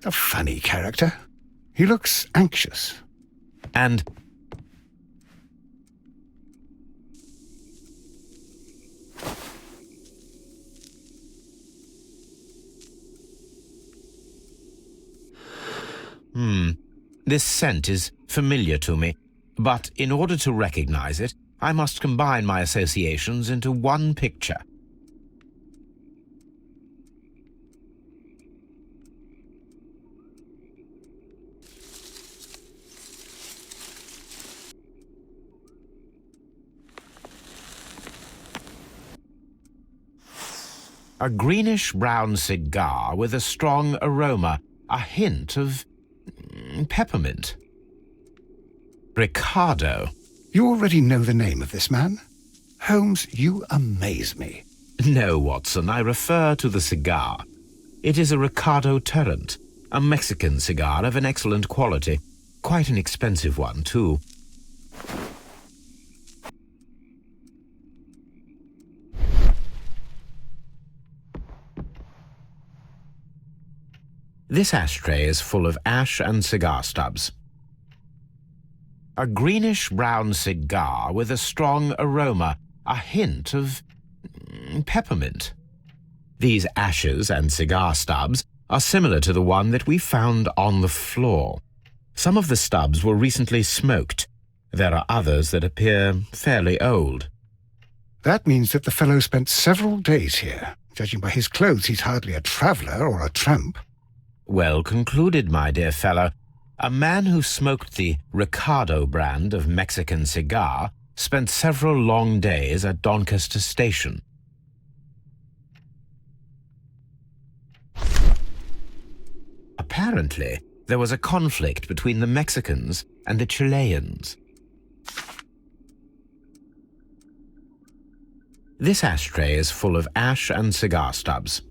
A funny character. He looks anxious. And this scent is familiar to me, but in order to recognize it, I must combine my associations into one picture. A greenish-brown cigar with a strong aroma, a hint of peppermint. Ricardo. You already know the name of this man? Holmes, you amaze me. No, Watson, I refer to the cigar. It is a Ricardo Turrent, a Mexican cigar of an excellent quality. Quite an expensive one, too. This ashtray is full of ash and cigar stubs. A greenish-brown cigar with a strong aroma, a hint of peppermint. These ashes and cigar stubs are similar to the one that we found on the floor. Some of the stubs were recently smoked. There are others that appear fairly old. That means that the fellow spent several days here. Judging by his clothes, he's hardly a traveller or a tramp. Well concluded, my dear fellow. A man who smoked the Ricardo brand of Mexican cigar spent several long days at Doncaster Station. Apparently, there was a conflict between the Mexicans and the Chileans. This ashtray is full of ash and cigar stubs.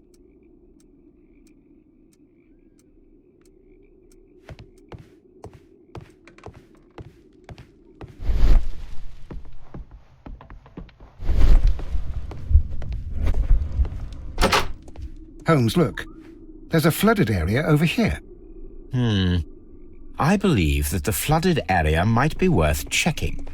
Holmes, look. There's a flooded area over here. I believe that the flooded area might be worth checking.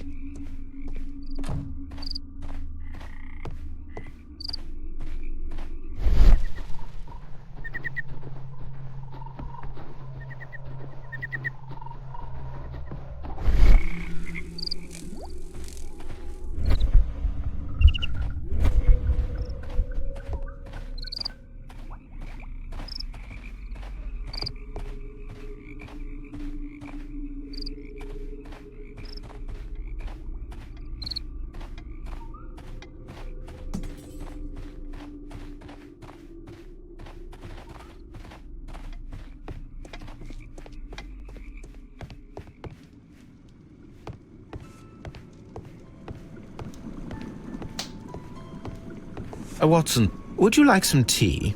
Watson, would you like some tea?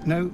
No.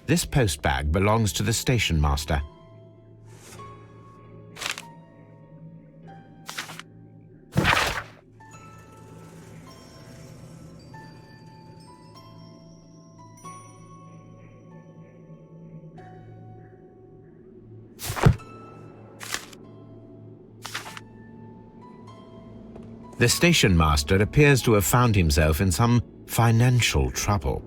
This postbag belongs to the station master. The station master appears to have found himself in some financial trouble.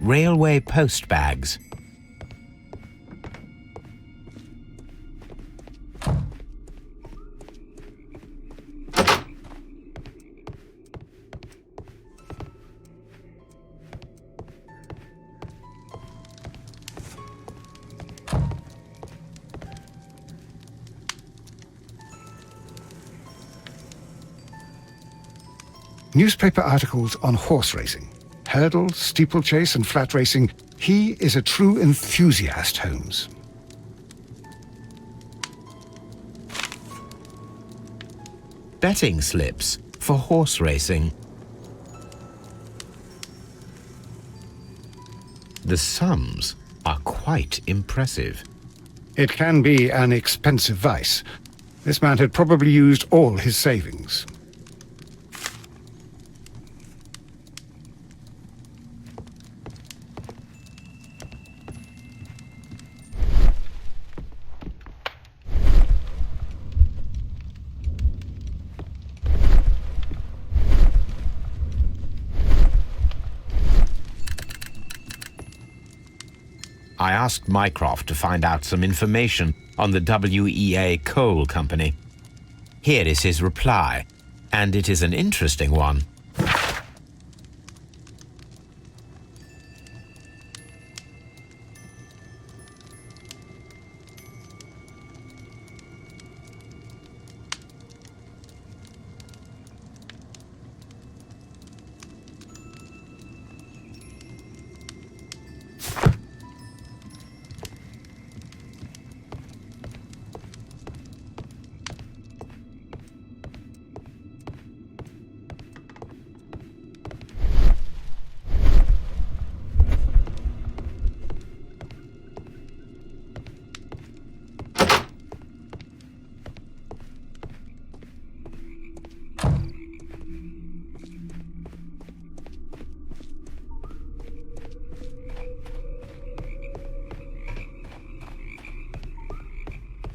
Railway postbags. Newspaper articles on horse racing. Hurdle, steeplechase, and flat racing. He is a true enthusiast, Holmes. Betting slips for horse racing. The sums are quite impressive. It can be an expensive vice. This man had probably used all his savings. I asked Mycroft to find out some information on the WEA Coal Company. Here is his reply, and it is an interesting one.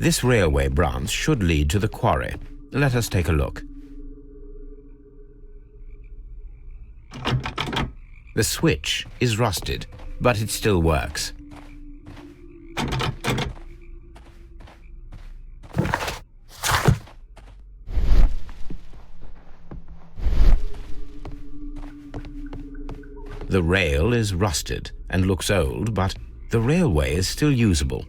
This railway branch should lead to the quarry. Let us take a look. The switch is rusted, but it still works. The rail is rusted and looks old, but the railway is still usable.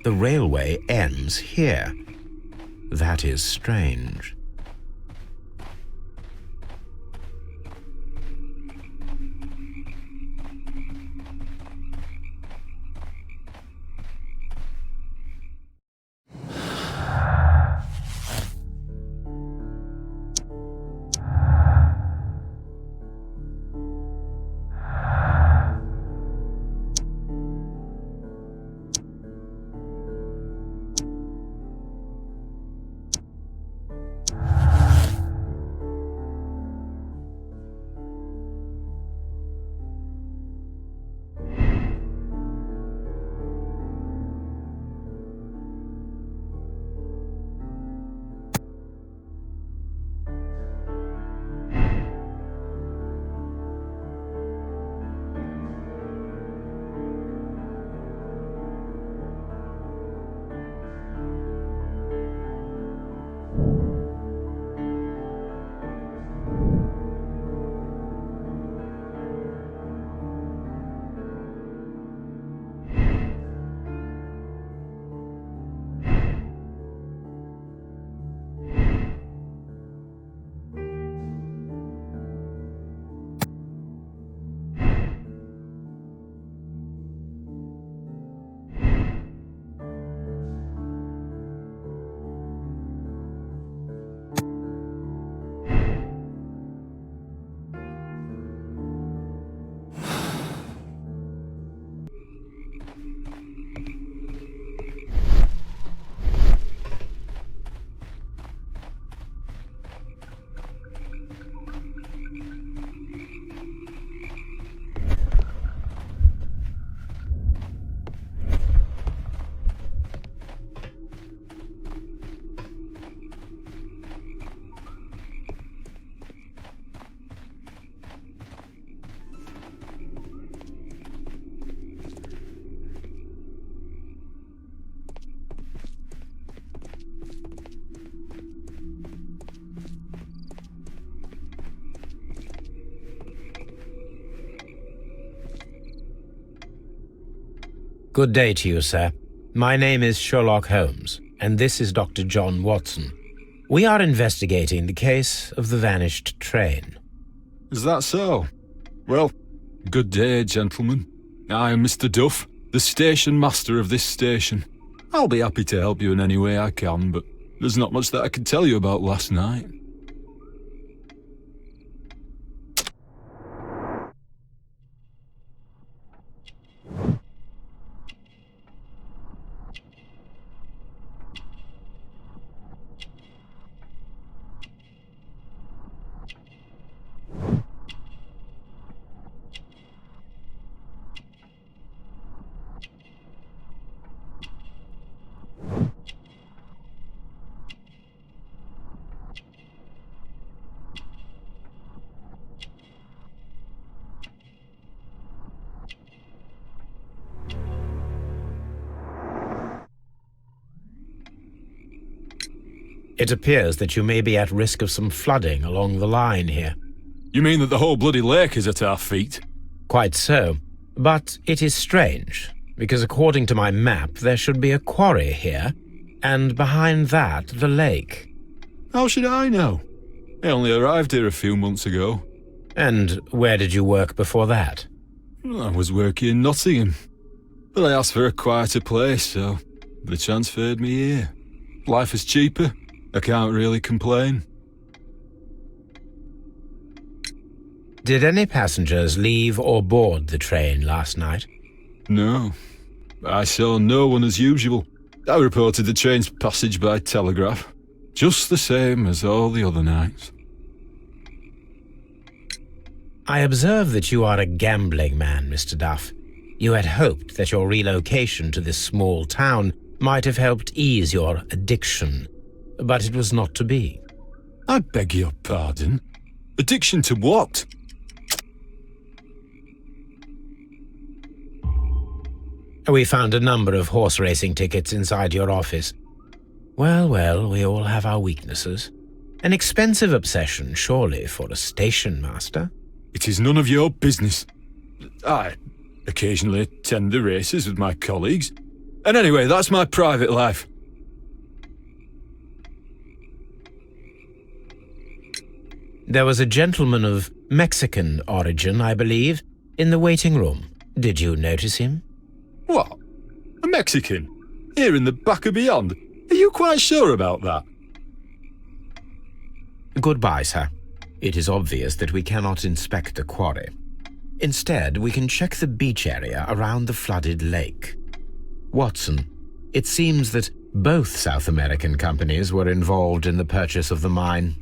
The railway ends here. That is strange. Good day to you, sir. My name is Sherlock Holmes, and this is Dr. John Watson. We are investigating the case of the vanished train. Is that so? Well, good day, gentlemen. I am Mr. Duff, the station master of this station. I'll be happy to help you in any way I can, but there's not much that I can tell you about last night. It appears that you may be at risk of some flooding along the line here. You mean that the whole bloody lake is at our feet? Quite so. But it is strange, because according to my map, there should be a quarry here, and behind that, the lake. How should I know? I only arrived here a few months ago. And where did you work before that? I was working in Nottingham, but I asked for a quieter place, so they transferred me here. Life is cheaper. I can't really complain. Did any passengers leave or board the train last night? No. I saw no one as usual. I reported the train's passage by telegraph, just the same as all the other nights. I observe that you are a gambling man, Mr. Duff. You had hoped that your relocation to this small town might have helped ease your addiction, but it was not to be. I beg your pardon? Addiction to what? We found a number of horse racing tickets inside your office. Well, we all have our weaknesses. An expensive obsession, surely, for a station master. It is none of your business. I occasionally attend the races with my colleagues. And anyway, that's my private life. There was a gentleman of Mexican origin, I believe, in the waiting room. Did you notice him? What? A Mexican? Here in the back of beyond? Are you quite sure about that? Goodbye, sir. It is obvious that we cannot inspect the quarry. Instead, we can check the beach area around the flooded lake. Watson, it seems that both South American companies were involved in the purchase of the mine.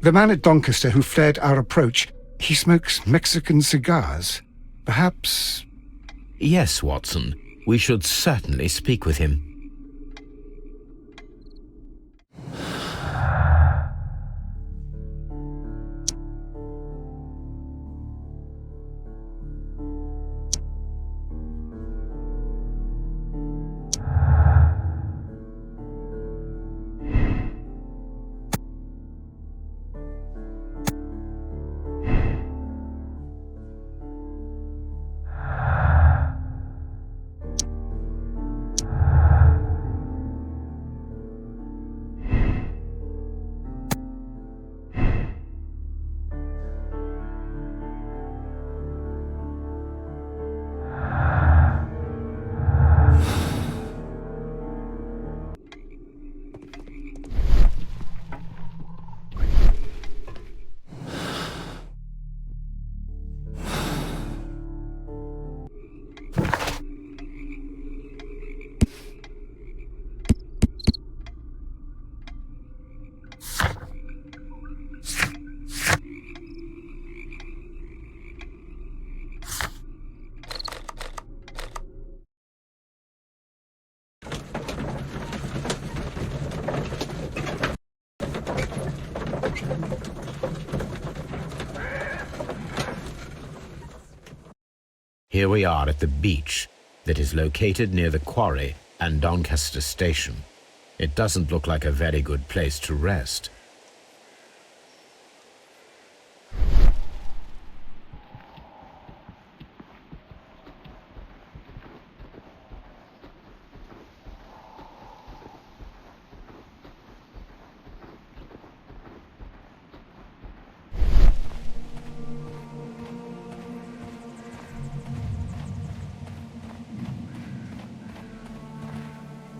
The man at Doncaster who fled our approach, he smokes Mexican cigars. Perhaps... Yes, Watson. We should certainly speak with him. Here we are at the beach that is located near the quarry and Doncaster station. It doesn't look like a very good place to rest.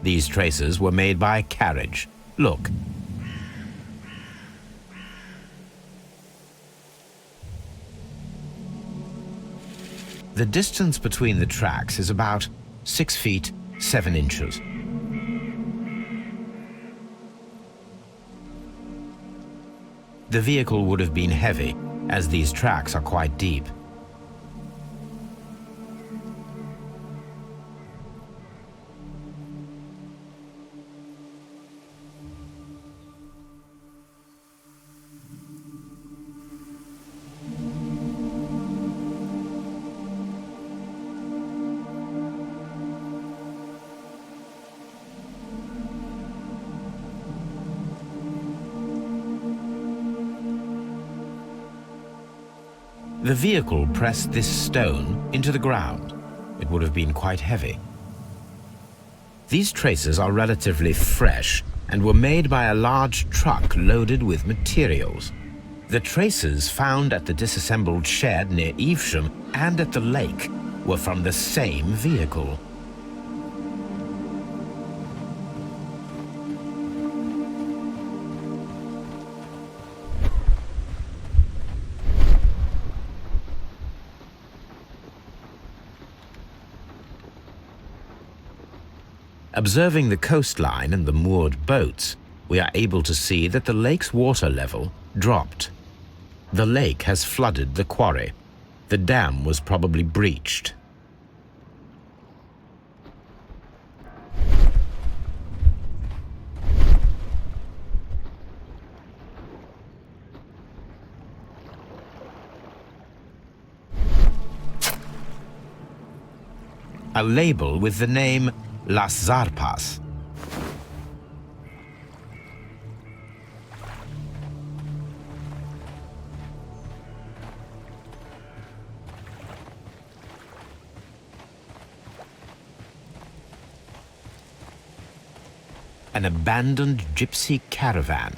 These traces were made by a carriage. Look. The distance between the tracks is about 6 feet 7 inches. The vehicle would have been heavy, as these tracks are quite deep. The vehicle pressed this stone into the ground. It would have been quite heavy. These traces are relatively fresh and were made by a large truck loaded with materials. The traces found at the disassembled shed near Evesham and at the lake were from the same vehicle. Observing the coastline and the moored boats, we are able to see that the lake's water level dropped. The lake has flooded the quarry. The dam was probably breached. A label with the name Las Zarpas. An abandoned gypsy caravan.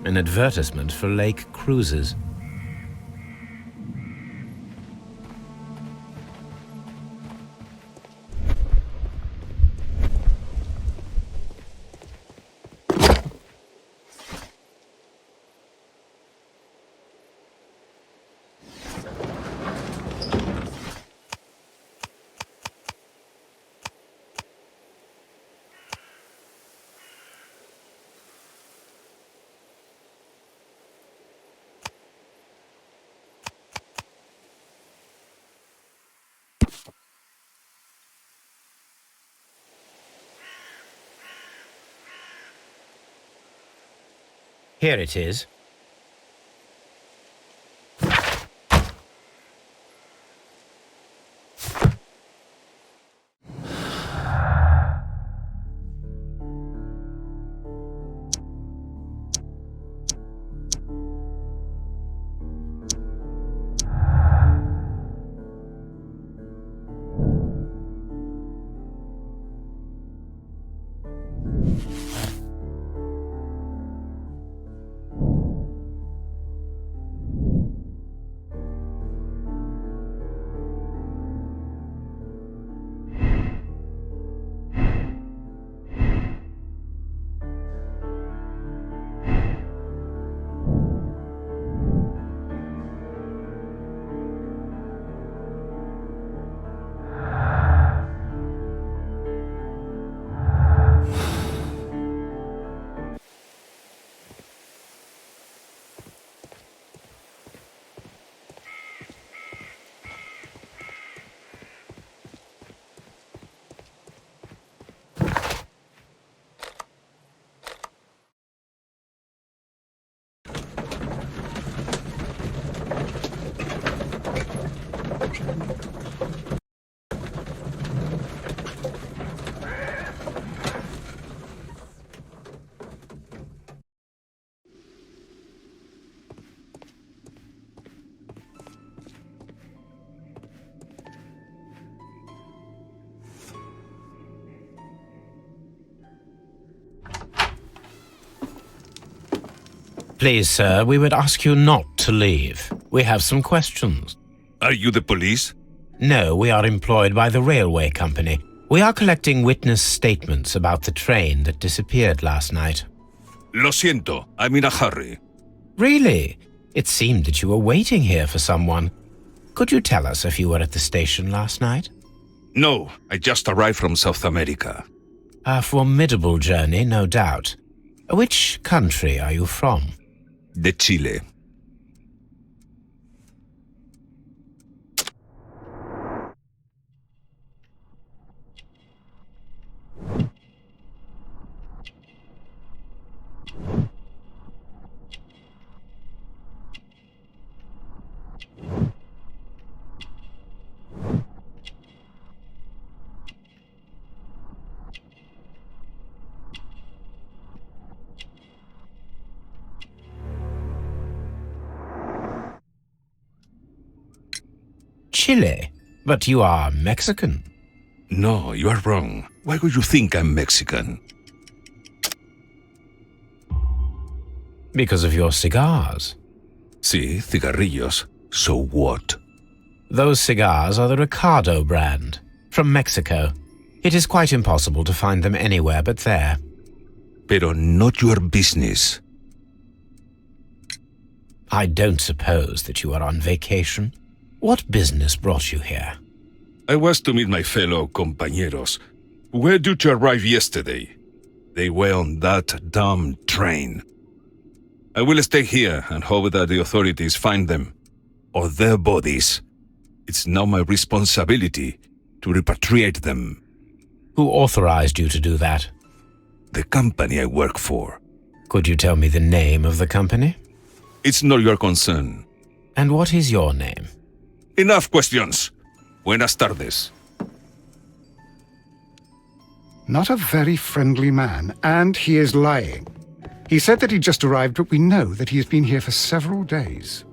An advertisement for lake cruises. Here it is. Please, sir, we would ask you not to leave. We have some questions. Are you the police? No, we are employed by the railway company. We are collecting witness statements about the train that disappeared last night. Lo siento, I'm in a hurry. Really? It seemed that you were waiting here for someone. Could you tell us if you were at the station last night? No, I just arrived from South America. A formidable journey, no doubt. Which country are you from? De Chile. Chile? But you are Mexican. No, you are wrong. Why would you think I'm Mexican? Because of your cigars. Sí, cigarrillos. So what? Those cigars are the Ricardo brand, from Mexico. It is quite impossible to find them anywhere but there. Pero not your business. I don't suppose that you are on vacation. What business brought you here? I was to meet my fellow compañeros, who were due to arrive yesterday. They were on that damn train. I will stay here and hope that the authorities find them, or their bodies. It's now my responsibility to repatriate them. Who authorized you to do that? The company I work for. Could you tell me the name of the company? It's not your concern. And what is your name? Enough questions. Buenas tardes. Not a very friendly man, and he is lying. He said that he just arrived, but we know that he has been here for several days.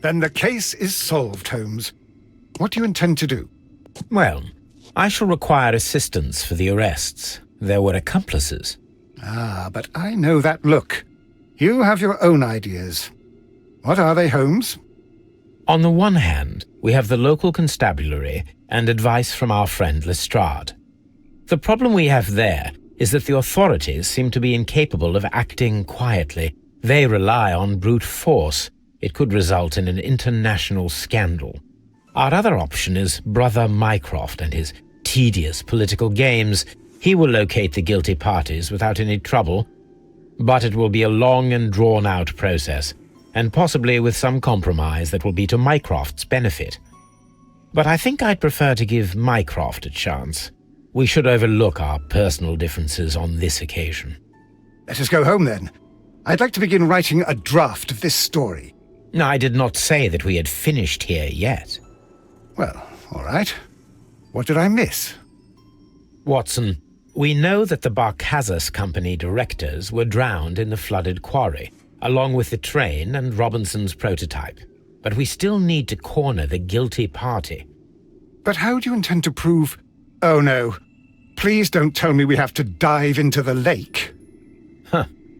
Then the case is solved, Holmes. What do you intend to do? Well, I shall require assistance for the arrests. There were accomplices. Ah, but I know that look. You have your own ideas. What are they, Holmes? On the one hand, we have the local constabulary and advice from our friend Lestrade. The problem we have there is that the authorities seem to be incapable of acting quietly. They rely on brute force. It could result in an international scandal. Our other option is Brother Mycroft and his tedious political games. He will locate the guilty parties without any trouble, but it will be a long and drawn-out process, and possibly with some compromise that will be to Mycroft's benefit. But I think I'd prefer to give Mycroft a chance. We should overlook our personal differences on this occasion. Let us go home, then. I'd like to begin writing a draft of this story. I did not say that we had finished here yet. Well, all right. What did I miss? Watson, we know that the Barcazas company directors were drowned in the flooded quarry, along with the train and Robinson's prototype. But we still need to corner the guilty party. But how do you intend to prove... Oh, no. Please don't tell me we have to dive into the lake.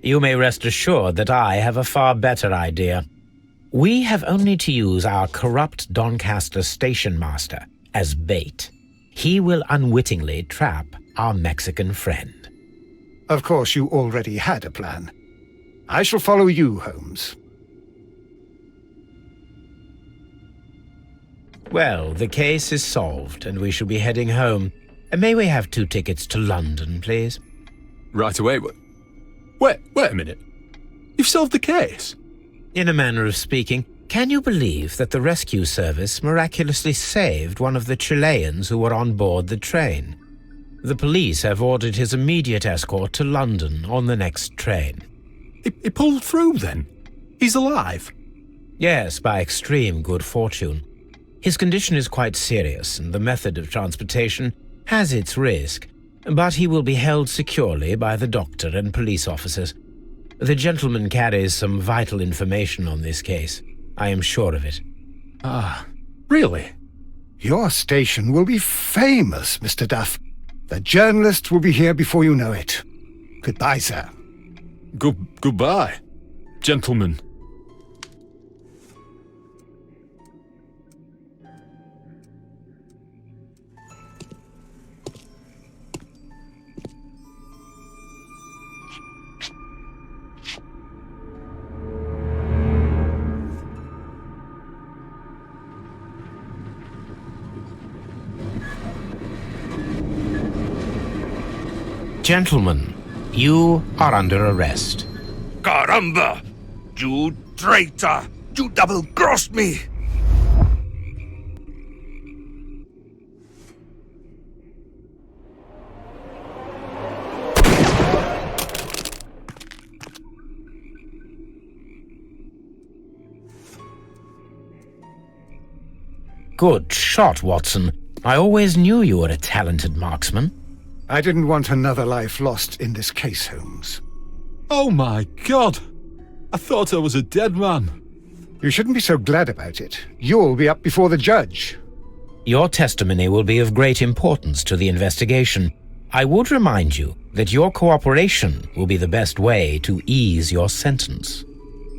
You may rest assured that I have a far better idea. We have only to use our corrupt Doncaster station master as bait. He will unwittingly trap our Mexican friend. Of course, you already had a plan. I shall follow you, Holmes. Well, the case is solved, and we shall be heading home. May we have 2 tickets to London, please? Right away. Wait a minute. You've solved the case? In a manner of speaking, can you believe that the rescue service miraculously saved one of the Chileans who were on board the train? The police have ordered his immediate escort to London on the next train. He pulled through then? He's alive? Yes, by extreme good fortune. His condition is quite serious, and the method of transportation has its risk, but he will be held securely by the doctor and police officers. The gentleman carries some vital information on this case. I am sure of it. Ah, really? Your station will be famous, Mr. Duff. The journalists will be here before you know it. Goodbye, sir. Goodbye, gentlemen. Gentlemen, you are under arrest. Caramba! You traitor! You double-crossed me! Good shot, Watson. I always knew you were a talented marksman. I didn't want another life lost in this case, Holmes. Oh my God! I thought I was a dead man. You shouldn't be so glad about it. You'll be up before the judge. Your testimony will be of great importance to the investigation. I would remind you that your cooperation will be the best way to ease your sentence.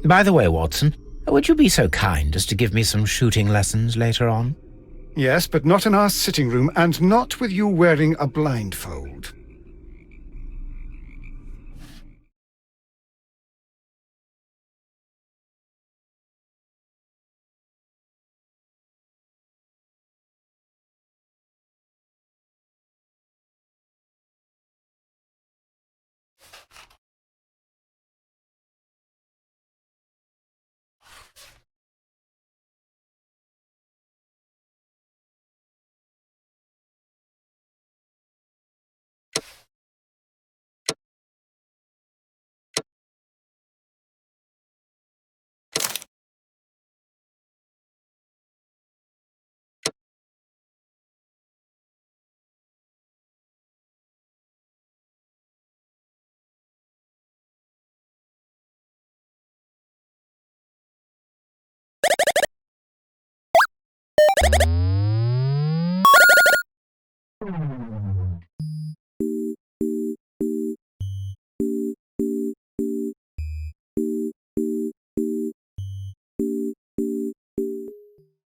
By the way, Watson, would you be so kind as to give me some shooting lessons later on? Yes, but not in our sitting room, and not with you wearing a blindfold.